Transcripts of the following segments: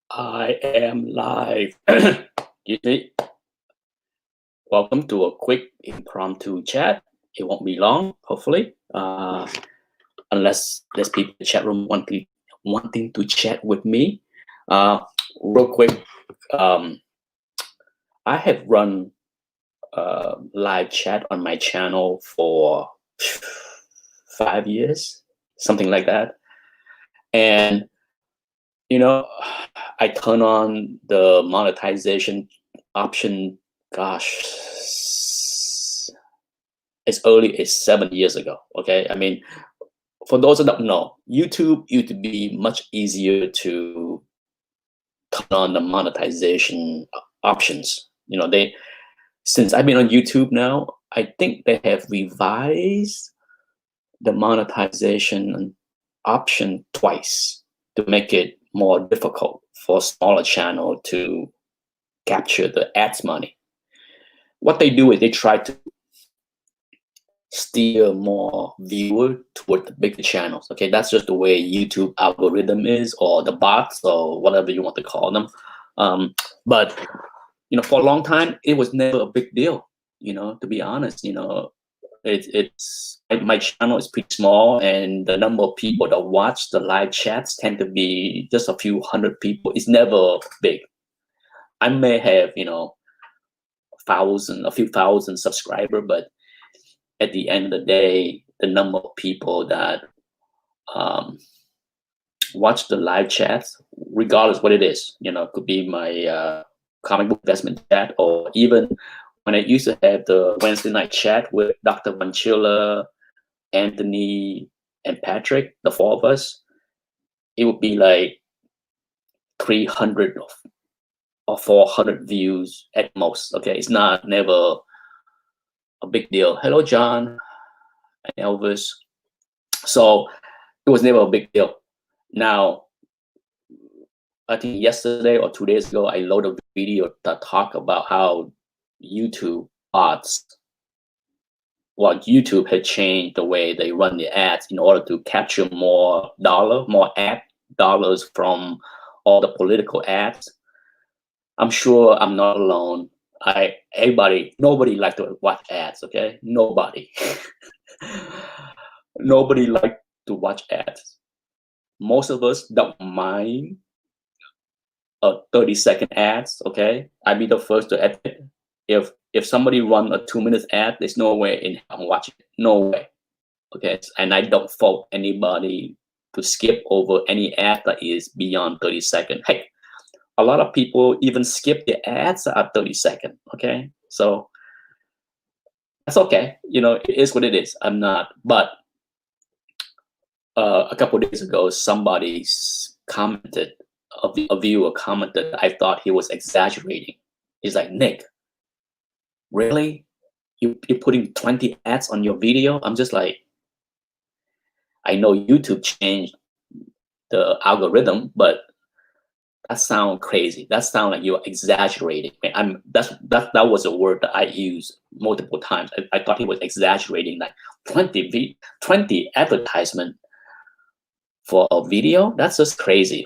I am live. Excuse me. Welcome to a quick impromptu chat. It won't be long, hopefully, unless there's people in the chat room wanting to chat with me. Uh, Real quick, um, I have run live chat on my channel for 5 years, something like that, and you know, I turn on the monetization option. Gosh, as early as 7 years ago. Okay, I mean, for those that don't know, YouTube used to be much easier to turn on the monetization options. They since I've been on YouTube now, I think they have revised the monetization option twice to make it more difficult for smaller channel to capture the ads money. What they do is they try to steer more viewer toward the bigger channels. Okay, that's just the way YouTube algorithm is, or the bots, or whatever you want to call them. But for a long time, it was never a big deal. To be honest, it's my channel is pretty small, and the number of people that watch the live chats tend to be just a few hundred people. It's never big. I may have a few thousand subscriber, but at the end of the day, the number of people that um, watch the live chats, regardless what it is, could be my comic book investment chat, or even when I used to have the Wednesday night chat with Dr. Vanchilla, Anthony, and Patrick, the four of us, it would be like 300 or 400 views at most. Okay, it's never a big deal. Hello, John and Elvis. So it was never a big deal. Now, I think yesterday or 2 days ago, I loaded a video that talk about how YouTube bots, YouTube had changed the way they run the ads in order to capture more ad dollars from all the political ads. I'm sure I'm not alone. Nobody likes to watch ads. Okay, nobody. Nobody likes to watch ads. Most of us don't mind a 30-second ads. Okay, I'd be the first to admit, if somebody run a 2 minute ad, there's no way in hell I'm watching it. No way. Okay, and I don't fault anybody to skip over any ad that is beyond 30 seconds. Hey, a lot of people even skip the ads at 30 seconds. Okay, so that's okay. It is what it is. I'm not, but a couple of days ago, somebody commented, a viewer commented, I thought he was exaggerating. He's like, Nick, really? You're putting 20 ads on your video? I'm just like, I know YouTube changed the algorithm, but that sounds crazy. That sounds like you're exaggerating. That was a word that I used multiple times. I thought he was exaggerating, like 20 advertisement for a video. That's just crazy.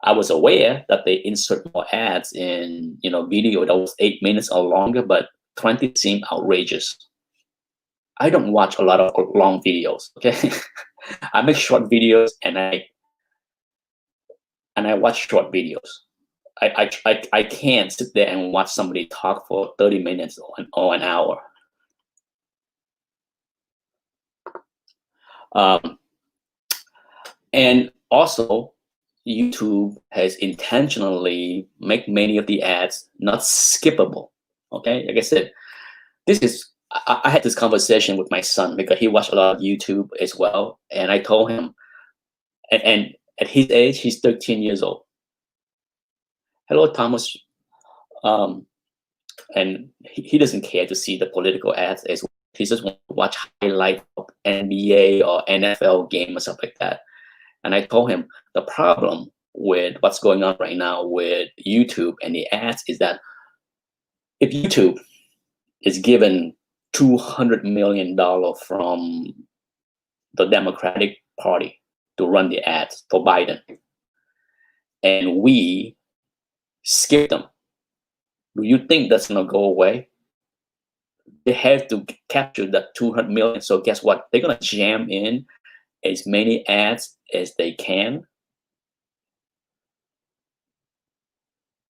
I was aware that they insert more ads in video that was 8 minutes or longer, but 20 seemed outrageous. I don't watch a lot of long videos. Okay, I make short videos, and I watch short videos. I can't sit there and watch somebody talk for 30 minutes or an hour. And also, YouTube has intentionally make many of the ads not skippable. Okay, like I said, I had this conversation with my son because he watched a lot of YouTube as well, and I told him, and at his age, he's 13 years old. Hello, Thomas. And he doesn't care to see the political ads as well. He just wants to watch highlight of NBA or NFL game or stuff like that. And I told him the problem with what's going on right now with YouTube and the ads is that if YouTube is given $200 million from the Democratic Party to run the ads for Biden, and we skip them, do you think that's gonna go away? They have to capture that 200 million. So guess what? They're gonna jam in as many ads as they can.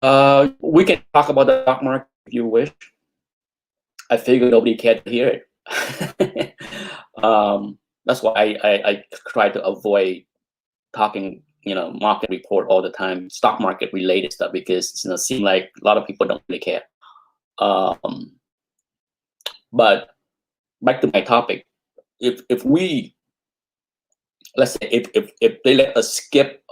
We can talk about the stock market if you wish. I figure nobody cared to hear it. That's why I try to avoid talking, market report all the time, stock market related stuff, because it seems like a lot of people don't really care. But back to my topic, if we, let's say, if they let us skip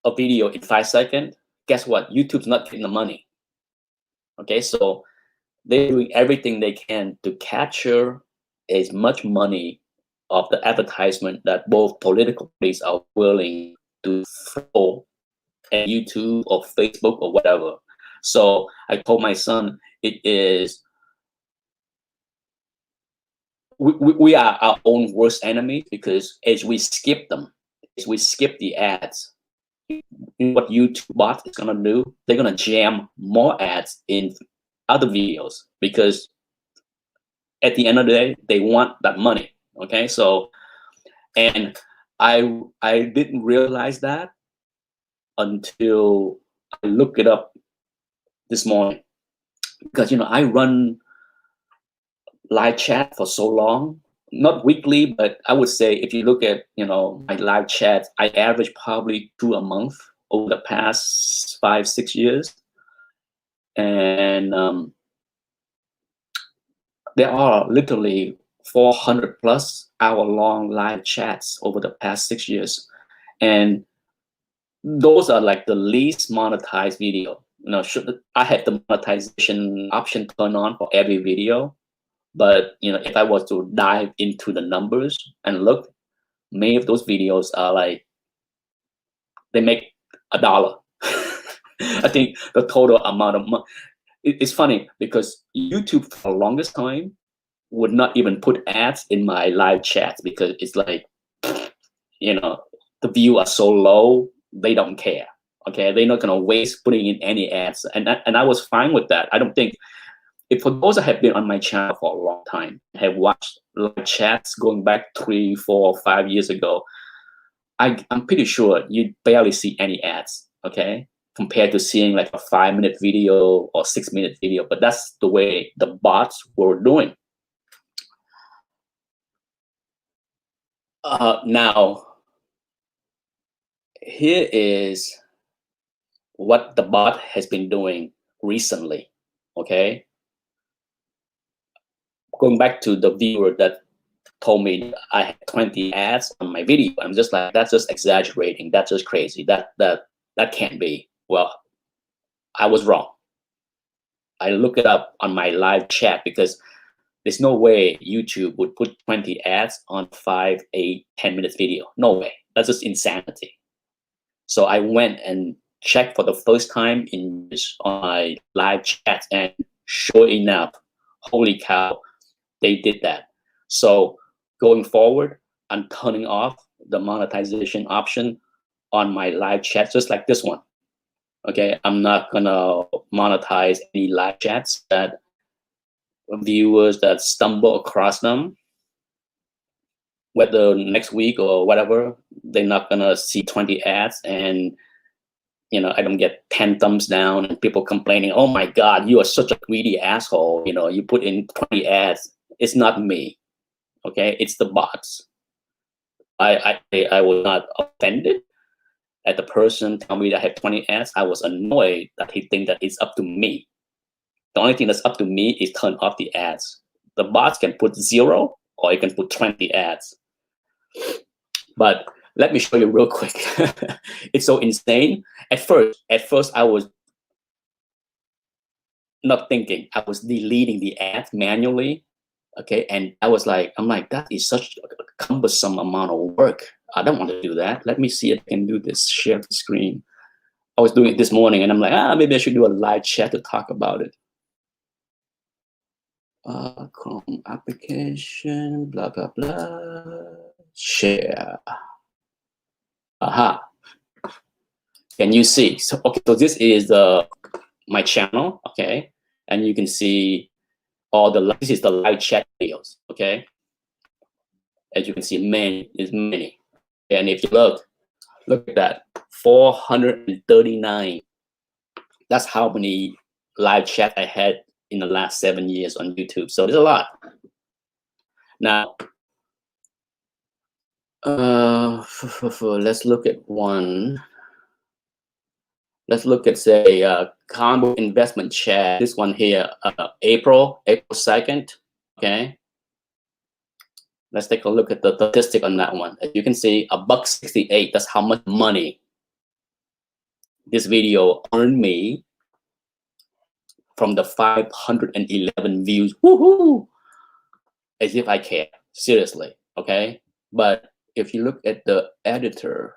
a video in 5 seconds, guess what? YouTube's not getting the money. Okay, so they're doing everything they can to capture as much money of the advertisement that both political parties are willing to throw at YouTube or Facebook or whatever. So I told my son, it is, we are our own worst enemy, because as we skip them, as we skip the ads, what YouTube bot is gonna do, they're gonna jam more ads in other videos, because at the end of the day, they want that money. Okay, so, and I didn't realize that until I looked it up this morning, because I run live chat for so long, not weekly, but I would say if you look at my live chat, I average probably 2 a month over the past 5-6 years, and there are literally 400 plus hour long live chats over the past 6 years, and those are like the least monetized video. I have the monetization option turned on for every video, but if I was to dive into the numbers and look, many of those videos are like, they make $1. I think the total amount of money. It's funny because YouTube for the longest time would not even put ads in my live chats, because it's like, the view are so low, they don't care. Okay, they're not gonna waste putting in any ads, and I was fine with that. I don't think, if for those that have been on my channel for a long time, have watched live chats going back 3, 4, 5 years ago, I'm pretty sure you barely see any ads. Okay, compared to seeing like a 5-minute video or 6-minute video, but that's the way the bots were doing. Now, here is what the bot has been doing recently. Okay, going back to the viewer that told me I had 20 ads on my video, I'm just like, that's just exaggerating. That's just crazy. That can't be. Well, I was wrong. I looked it up on my live chat, because there's no way YouTube would put 20 ads on 5, 8, 10 minutes video. No way. That's just insanity. So I went and checked for the first time on my live chat, and sure enough, holy cow, they did that. So going forward, I'm turning off the monetization option on my live chat, just like this one. Okay, I'm not gonna monetize any live chats that viewers that stumble across them, whether next week or whatever, they're not gonna see 20 ads, and I don't get 10 thumbs down and people complaining, oh my God, you are such a greedy asshole. You put in 20 ads. It's not me. Okay, it's the bots. I was not offended at the person telling me that I have 20 ads. I was annoyed that he think that it's up to me. The only thing that's up to me is turn off the ads. The bots can put 0 or you can put 20 ads. But let me show you real quick. It's so insane. At first I was not thinking. I was deleting the ads manually. Okay, and I'm like, that is such a cumbersome amount of work. I don't want to do that. Let me see if I can do this, share the screen. I was doing it this morning, and I'm like, maybe I should do a live chat to talk about it. Chrome application, blah, blah, blah, share. Aha. Can you see? So, okay, so this is my channel, okay? And you can see all this is the live chat videos, okay? As you can see, many is many. And if you look at that, 439. That's how many live chat I had in the last 7 years on YouTube. So there's a lot. Now, let's look at one. Let's look at, say, combo investment chat. This one here, April 2nd. Okay. Let's take a look at the statistic on that one. As you can see, $1.68. That's how much money this video earned me from the 511 views. Woohoo! As if I care. Seriously. Okay. But if you look at the editor,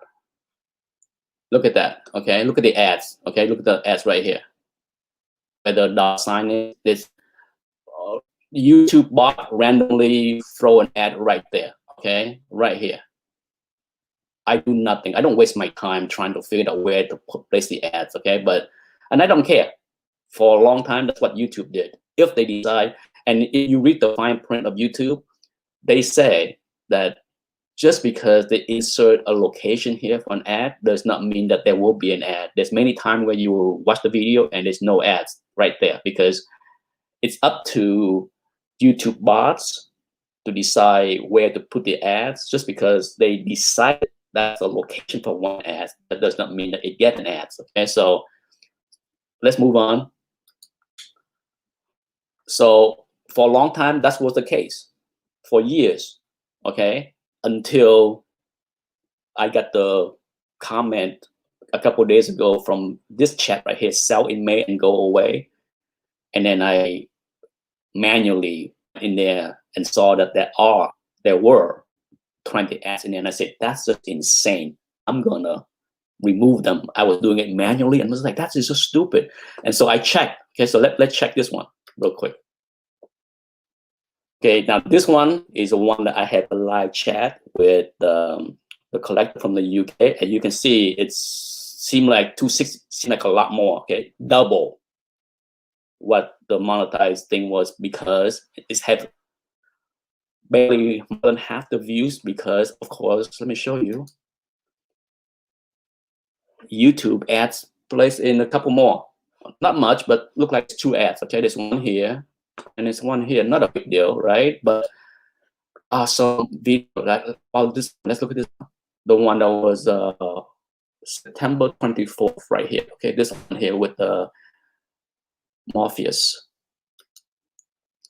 look at that. Okay. Look at the ads. Okay. Look at the ads right here. Where the dollar sign is, this YouTube bot randomly throw an ad right there. Okay. Right here. I do nothing. I don't waste my time trying to figure out where to place the ads. Okay. And I don't care. For a long time, that's what YouTube did. If they decide, and if you read the fine print of YouTube, they say that just because they insert a location here for an ad does not mean that there will be an ad. There's many times where you will watch the video and there's no ads right there, because it's up to YouTube bots to decide where to put the ads. Just because they decide that's a location for one ad, that does not mean that it gets an ad. Okay, so let's move on. So for a long time, that was the case for years. Okay, until I got the comment a couple of days ago from this chat right here, sell in May and go away. And then I manually in there and saw that there were 20 ads in there. And I said, that's just insane. I'm gonna remove them. I was doing it manually and was like, that's just stupid. And so I checked. Okay, so let's check this one real quick. Okay, now this one is the one that I had a live chat with the collector from the UK, and you can see it seemed like 260, seemed like a lot more. Okay, double what the monetized thing was, because it's had barely more than half the views. Because of course, let me show you. YouTube ads placed in a couple more, not much, but look like 2 ads. Okay, there's one here, and there's one here. Not a big deal, right? But awesome video. Like all this. Let's look at this. The one that was September 24th, right here. Okay, this one here with Morpheus.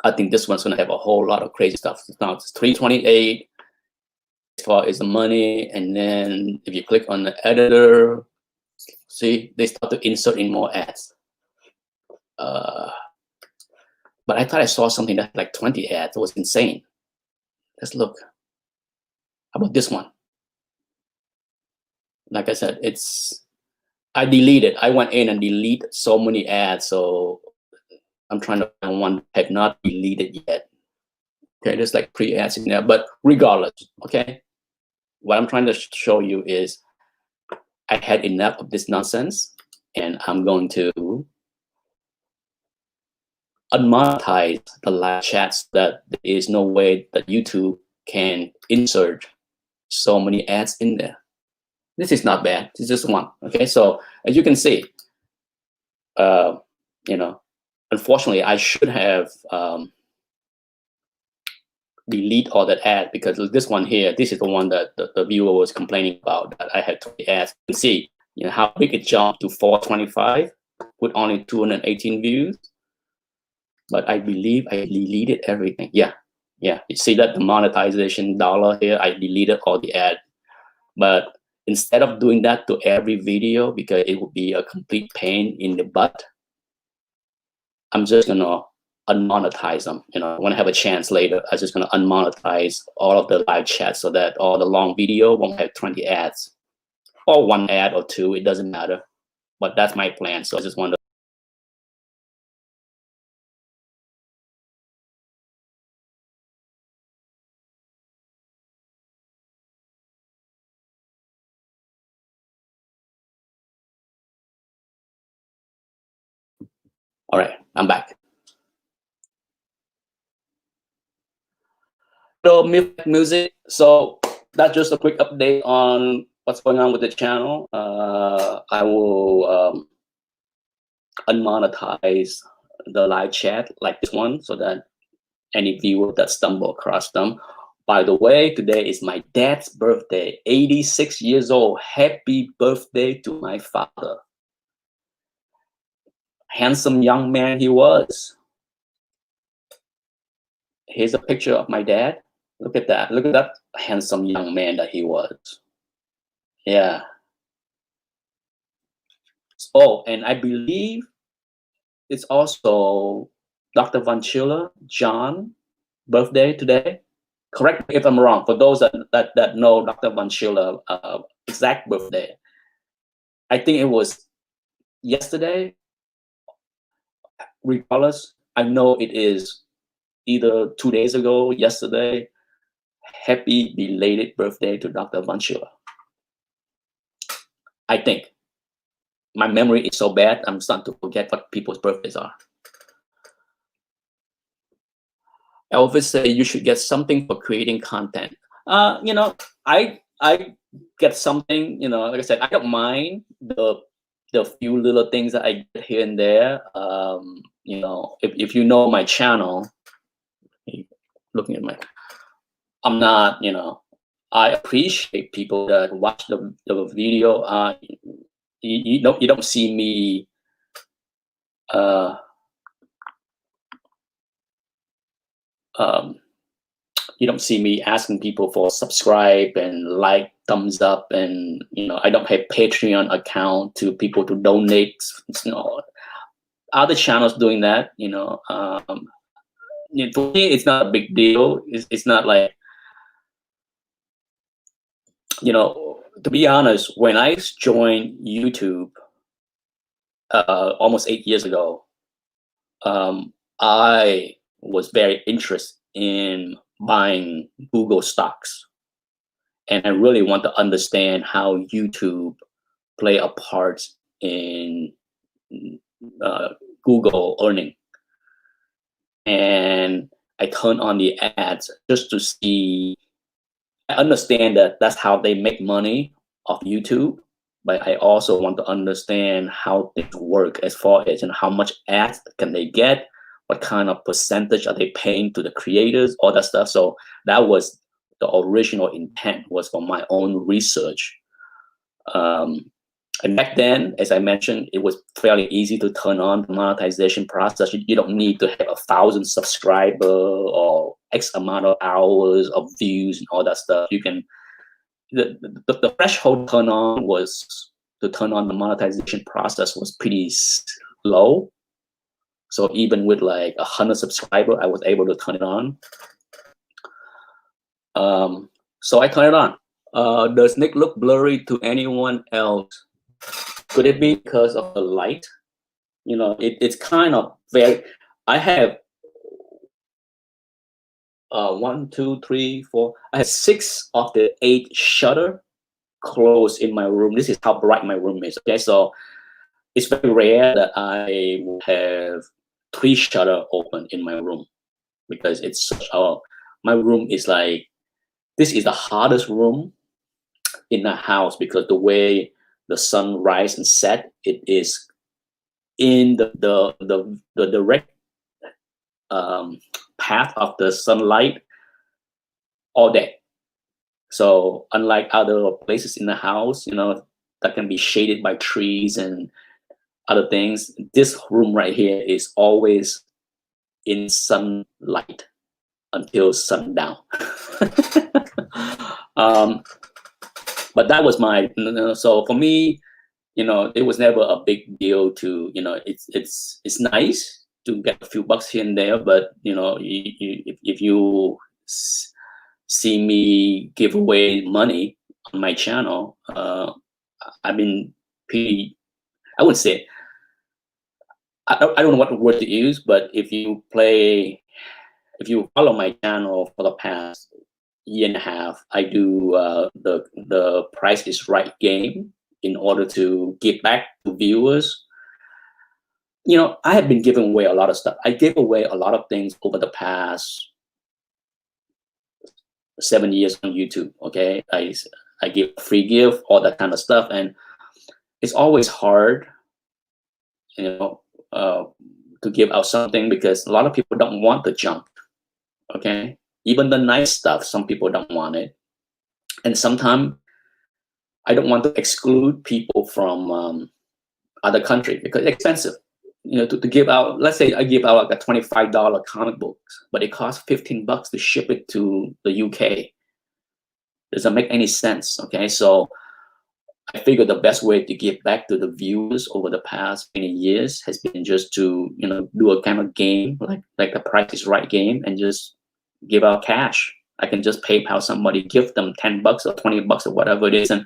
I think this one's gonna have a whole lot of crazy stuff. Now it's 328 as far as the money, and then if you click on the editor, see they start to insert in more ads. But I thought I saw something that had like 20 ads. It was insane. Let's look. How about this one? Like I said, I deleted. I went in and deleted so many ads. So I'm trying to find one that have not deleted yet. Okay, there's like pre-ads in there, but regardless, okay, what I'm trying to show you is I had enough of this nonsense, and I'm going to unmonetize the live chats. That there is no way that YouTube can insert so many ads in there. This is not bad. This is just one. Okay, so as you can see, you know, unfortunately, I should have delete all that ad, because this one here, this is the one that the viewer was complaining about, that I had 20 ads. You can see, you know, how big it jumped to 425 with only 218 views. But I believe I deleted everything. Yeah, you see that the monetization dollar here, I deleted all the ad. But instead of doing that to every video, because it would be a complete pain in the butt, I'm just gonna unmonetize them. You know, when I have a chance later, I'm just gonna unmonetize all of the live chats, so that all the long video won't have 20 ads, or 1 ad or 2. It doesn't matter. But that's my plan. So I just want to All right, I'm back. So music. So that's just a quick update on what's going on with the channel. I will unmonetize the live chat like this one, so that any viewer that stumble across them. By the way, today is my dad's birthday, 86 years old. Happy birthday to my father. Handsome young man he was. Here's a picture of my dad. Look at that. Look at that handsome young man that he was. Yeah. Oh, and I believe it's also Dr. Von Schiller, John, birthday today. Correct me if I'm wrong. For those that know Dr. Von Schiller exact birthday, I think it was yesterday. Regardless, I know it is either 2 days ago, yesterday. Happy belated birthday to Dr. Von Schiller. I think my memory is so bad, I'm starting to forget what people's birthdays are. Elvis say you should get something for creating content. You know, I get something. You know, like I said, I don't mind the few little things that I get here and there. You know, if you know my channel, looking at my, I'm not. You know, I appreciate people that watch the video. You don't see me. You don't see me asking people for subscribe and like, thumbs up, and you know, I don't have Patreon account to people to donate. You know, other channels doing that. You know, for me, it's not a big deal. It's not like, you know, to be honest, when I joined YouTube almost 8 years ago, I was very interested in buying Google stocks. And I really want to understand how YouTube play a part in Google earning. And I turn on the ads just to see. I understand that that's how they make money off YouTube, but I also want to understand how things work as far as, and how much ads can they get, what kind of percentage are they paying to the creators, all that stuff. So that was the original intent, was for my own research. And back then, as I mentioned, it was fairly easy to turn on the monetization process. You don't need to have 1,000 subscribers or X amount of hours of views and all that stuff. You can, the threshold to turn on the monetization process was pretty low. So even with like 100 subscribers, I was able to turn it on. So I turn it on. Does Nick look blurry to anyone else? Could it be because of the light? You know, it's kind of very, I have 1, 2, 3, 4, I have 6 of the 8 shutter closed in my room. This is how bright my room is. Okay, so it's very rare that I will have 3 shutter open in my room, because it's such a, my room is like, this is the hardest room in the house, because the way the sun rise and set, it is in the direct path of the sunlight all day. So unlike other places in the house, you know, that can be shaded by trees and other things, this room right here is always in sunlight until sundown. But that was my, you know, so for me, you know, it was never a big deal to, you know, it's nice to get a few bucks here and there, but you know, if you see me give away money on my channel, I've been pretty, I would say, I don't know what word to use, but if you follow my channel for the past year and a half, I do the Price is Right game in order to give back to viewers. I have been giving away a lot of stuff. I gave away a lot of things over the past 7 years on YouTube. Okay, I give free gift, all that kind of stuff, and it's always hard, you know, uh, to give out something because a lot of people don't want the junk. Okay, even the nice stuff, some people don't want it, and sometimes I don't want to exclude people from other countries because it's expensive. To give out, let's say I give out like a $25 comic books, but it costs $15 to ship it to the UK. Doesn't make any sense. Okay, so I figured the best way to give back to the viewers over the past many years has been just to do a kind of game like the Price is Right game and just give out cash. I can just PayPal somebody, give them $10 or $20 or whatever it is, and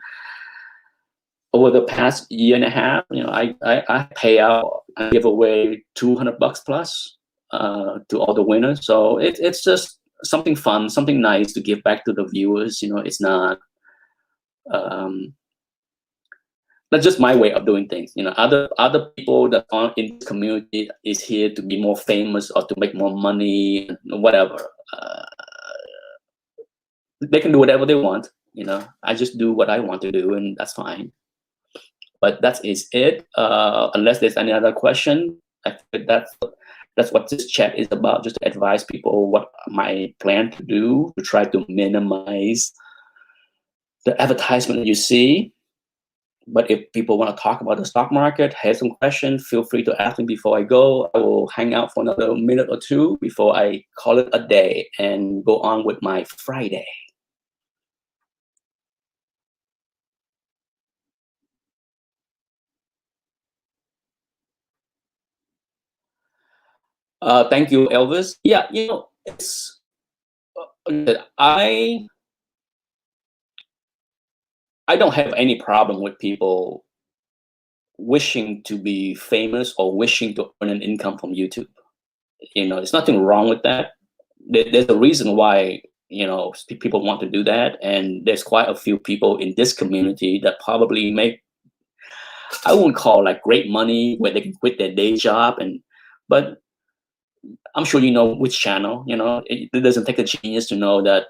over the past year and a half, I pay out, I give away $200 plus to all the winners. So it's just something fun, something nice to give back to the viewers. It's not. That's just my way of doing things. Other people that are in the community is here to be more famous or to make more money, whatever. They can do whatever they want. I just do what I want to do, and that's fine. But that is it. Unless there's any other question, I think that's what this chat is about. Just to advise people what my plan to do to try to minimize the advertisement you see. But if people want to talk about the stock market, have some questions, feel free to ask me before I go. I will hang out for another minute or two before I call it a day and go on with my Friday. Thank you, Elvis. Yeah, it's I don't have any problem with people wishing to be famous or wishing to earn an income from YouTube. There's nothing wrong with that. There's a reason why people want to do that, and there's quite a few people in this community that probably make, I wouldn't call like great money where they can quit their day job, but I'm sure you know which channel. It doesn't take a genius to know that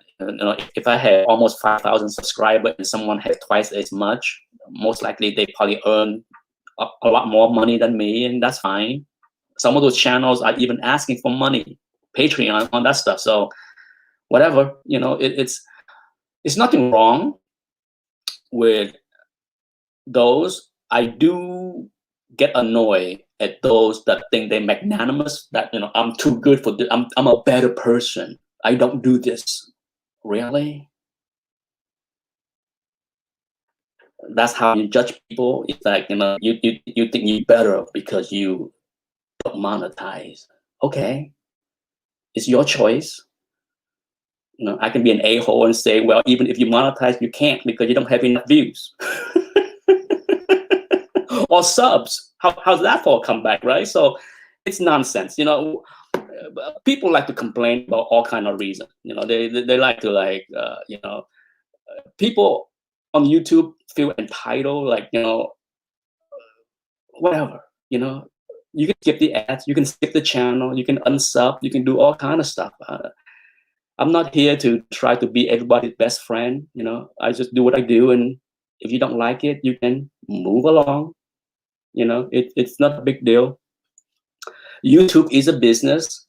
if I had almost 5,000 subscribers and someone has twice as much, most likely they probably earn a lot more money than me, and that's fine. Some of those channels are even asking for money, Patreon, on that stuff. So whatever, it's nothing wrong with those. I do get annoyed at those that think they're magnanimous, that I'm too good for this, I'm a better person, I don't do this. Really? That's how you judge people? It's like, you think you're better because you don't monetize. Okay, it's your choice. I can be an a-hole and say, well, even if you monetize, you can't because you don't have enough views. Or subs. How's that for a comeback, right? So it's nonsense. People like to complain about all kind of reasons. They like to people on YouTube feel entitled, whatever. You can skip the ads, you can skip the channel, you can unsub, you can do all kind of stuff. I'm not here to try to be everybody's best friend. I just do what I do, and if you don't like it, you can move along. It's not a big deal. YouTube is a business.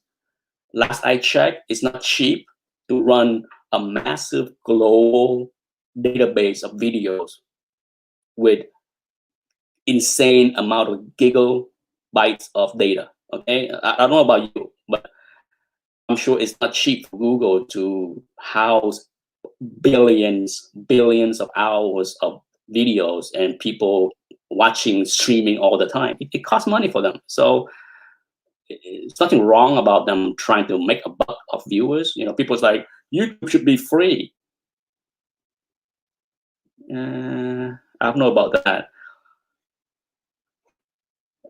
Last I checked, it's not cheap to run a massive global database of videos with insane amount of gigabytes of data. Okay, I don't know about you, but I'm sure it's not cheap for Google to house billions of hours of videos and people watching, streaming all the time. It costs money for them. So it's nothing wrong about them trying to make a buck of viewers. People's like, YouTube should be free. I don't know about that.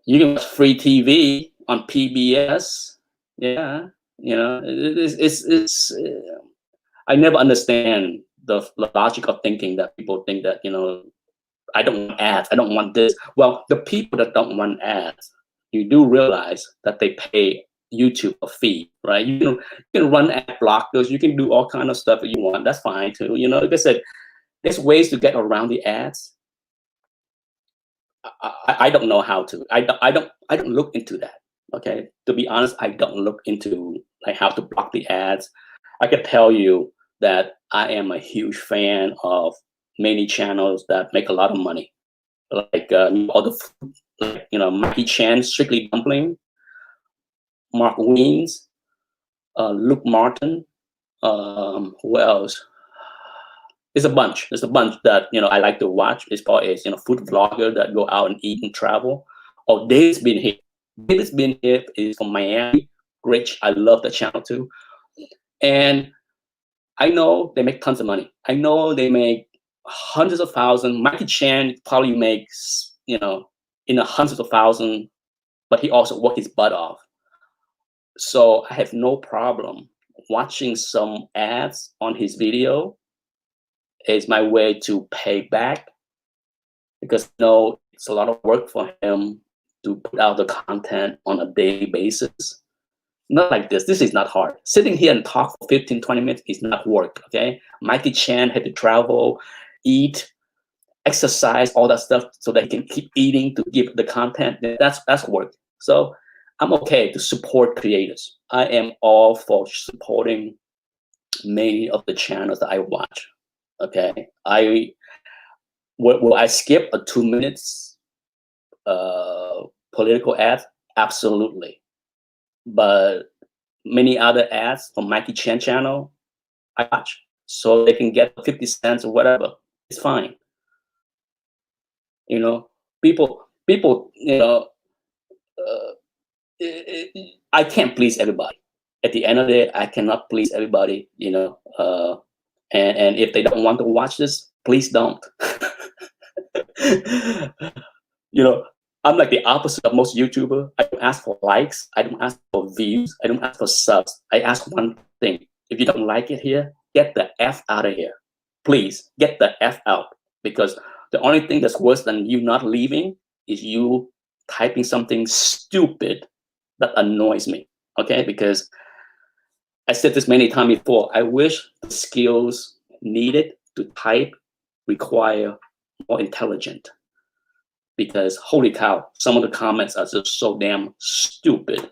You can watch free TV on PBS. Yeah, it's I never understand the logic of thinking that people think that, I don't want ads, I don't want this. Well, the people that don't want ads, you do realize that they pay YouTube a fee, right? You can run ad blockers, you can do all kind of stuff that you want. That's fine too. Like I said, there's ways to get around the ads. I don't know how to. I don't look into that. Okay, to be honest, I don't look into like how to block the ads. I can tell you that I am a huge fan of many channels that make a lot of money, like all the like Mikey Chan, Strictly Dumpling, Mark Wiens, Luke Martin. Who else? There's a bunch. There's a bunch that I like to watch as far as food vlogger that go out and eat and travel. Oh, David's Been Here. David's Been Here is from Miami. Great. I love the channel too. And I know they make tons of money. I know they make hundreds of thousands. Mikey Chan probably makes in the hundreds of thousands, but he also worked his butt off. So I have no problem watching some ads on his video. Is my way to pay back, because it's a lot of work for him to put out the content on a daily basis. Not like this. This is not hard. Sitting here and talk for 15, 20 minutes is not work, okay? Mikey Chan had to travel, eat, exercise, all that stuff so that he can keep eating to give the content. That's work. So I'm okay to support creators. I am all for supporting many of the channels that I watch. Okay, will I skip a 2 minutes political ad? Absolutely. But many other ads from Mikey Chan channel, I watch, so they can get 50 cents or whatever. It's fine. People. I can't please everybody. At the end of the day, I cannot please everybody. And if they don't want to watch this, please don't. I'm like the opposite of most YouTubers. I don't ask for likes. I don't ask for views. I don't ask for subs. I ask one thing. If you don't like it here, get the F out of here. Please, get the F out. Because the only thing that's worse than you not leaving is you typing something stupid that annoys me. Okay? Because I said this many times before, I wish the skills needed to type require more intelligent. Because holy cow, some of the comments are just so damn stupid.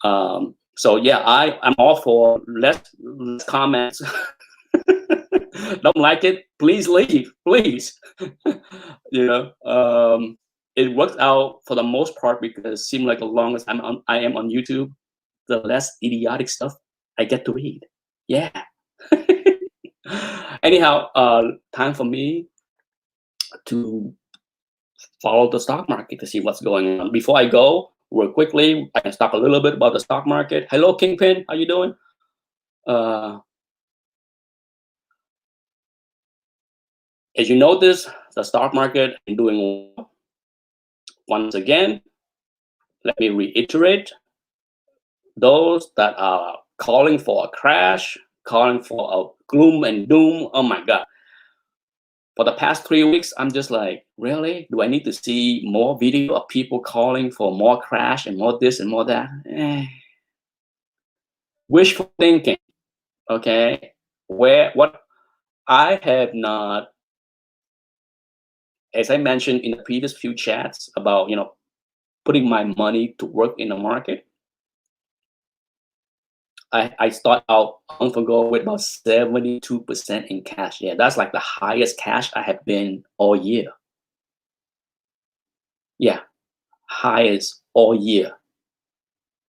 So yeah, I'm all for less comments. Don't like it? Please leave, please. It works out for the most part, because it seems like the longest I am on YouTube, the less idiotic stuff I get to read. Yeah. Anyhow, time for me to follow the stock market to see what's going on. Before I go, real quickly, I can talk a little bit about the stock market. Hello, Kingpin. How you doing? As you notice, the stock market is doing well. Once again, let me reiterate, those that are calling for a crash, calling for a gloom and doom, oh my God. For the past 3 weeks, I'm just like, really? Do I need to see more video of people calling for more crash and more this and more that? Wishful thinking, okay? What I have not, as I mentioned in the previous few chats about, putting my money to work in the market, I start out a month ago with about 72% in cash. Yeah, that's like the highest cash I have been all year. Yeah, highest all year.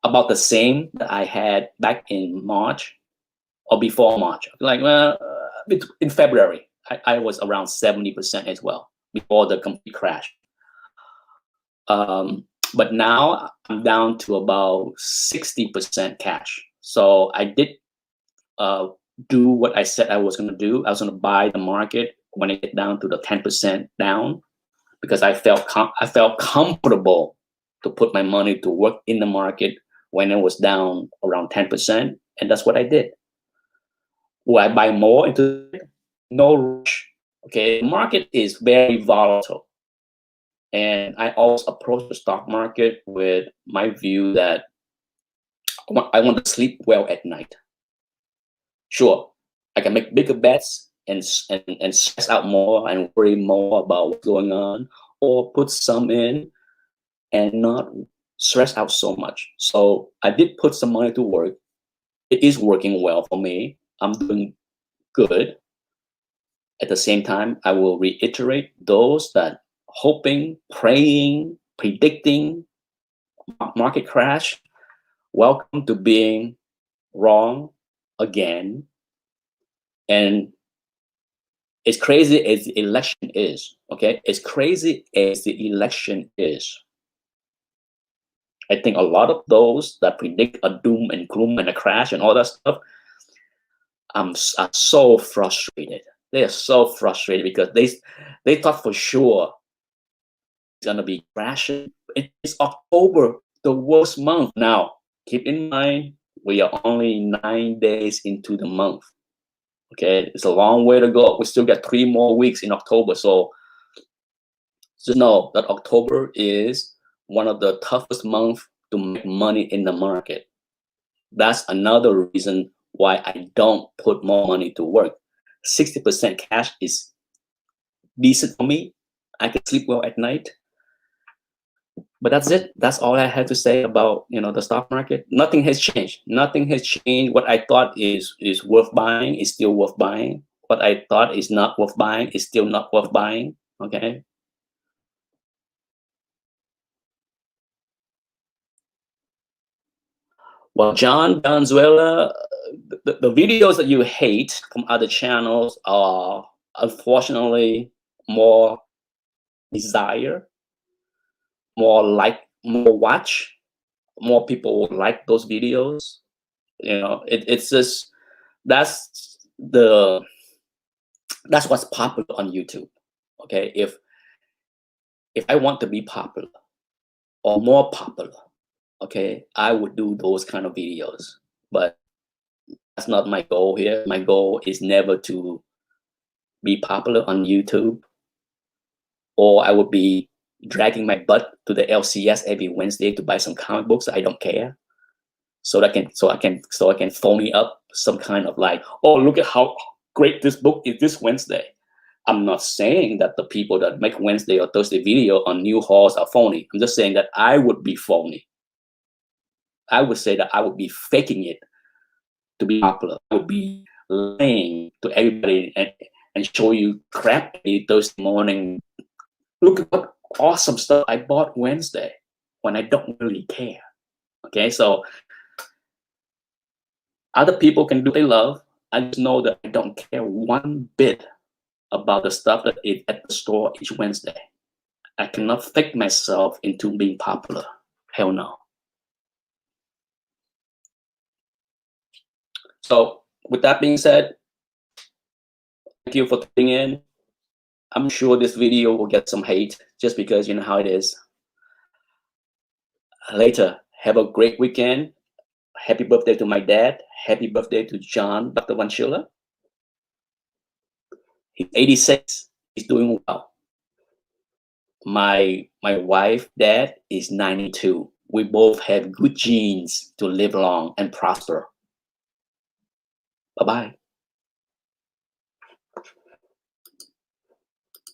About the same that I had back in March or before March. Like, in February, I was around 70% as well before the complete crash. But now I'm down to about 60% cash. So I did do what I said I was going to do. I was going to buy the market when it get down to the 10% down, because I felt comfortable to put my money to work in the market when it was down around 10%, and that's what I did. Will I buy more into it? No rush. Okay, the market is very volatile, And I always approach the stock market with my view that I want to sleep well at night. Sure, I can make bigger bets and stress out more and worry more about what's going on, or put some in and not stress out so much. So I did put some money to work. It is working well for me. I'm doing good. At the same time, I will reiterate those that hoping, praying, predicting market crash. Welcome to being wrong again. And as crazy as the election is, okay, as crazy as the election is, I think a lot of those that predict a doom and gloom and a crash and all that stuff, are so frustrated. They are so frustrated because they thought for sure it's gonna be crashing. It's October, the worst month. Now, keep in mind, we are only 9 days into the month. Okay, it's a long way to go. We still got 3 more weeks in October. So just know that October is one of the toughest months to make money in the market. That's another reason why I don't put more money to work. 60% cash is decent for me. I can sleep well at night. But that's it. That's all I had to say about the stock market. Nothing has changed. Nothing has changed. What I thought is worth buying is still worth buying. What I thought is not worth buying is still not worth buying. Okay. Well, John Valenzuela, the videos that you hate from other channels are unfortunately more desire, more watch, more people like those videos. It's just that's that's what's popular on YouTube. Okay, if I want to be popular or more popular, okay, I would do those kind of videos. But that's not my goal here. My goal is never to be popular on YouTube, or I would be dragging my butt to the LCS every Wednesday to buy some comic books. I don't care. So I can phony up some kind of like, oh, look at how great this book is this Wednesday. I'm not saying that the people that make Wednesday or Thursday video on new hauls are phony. I'm just saying that I would be phony. I would say that I would be faking it to be popular. I would be lying to everybody and show you crap Thursday morning. Look at what awesome stuff I bought Wednesday when I don't really care. Okay, so other people can do what they love. I just know that I don't care one bit about the stuff that is at the store each Wednesday. I cannot fake myself into being popular. Hell no. So with that being said, thank you for tuning in. I'm sure this video will get some hate just because you know how it is. Later, have a great weekend. Happy birthday to my dad. Happy birthday to John, Dr. Van Schiller. He's 86. He's doing well. My wife, dad, is 92. We both have good genes to live long and prosper. Bye-bye.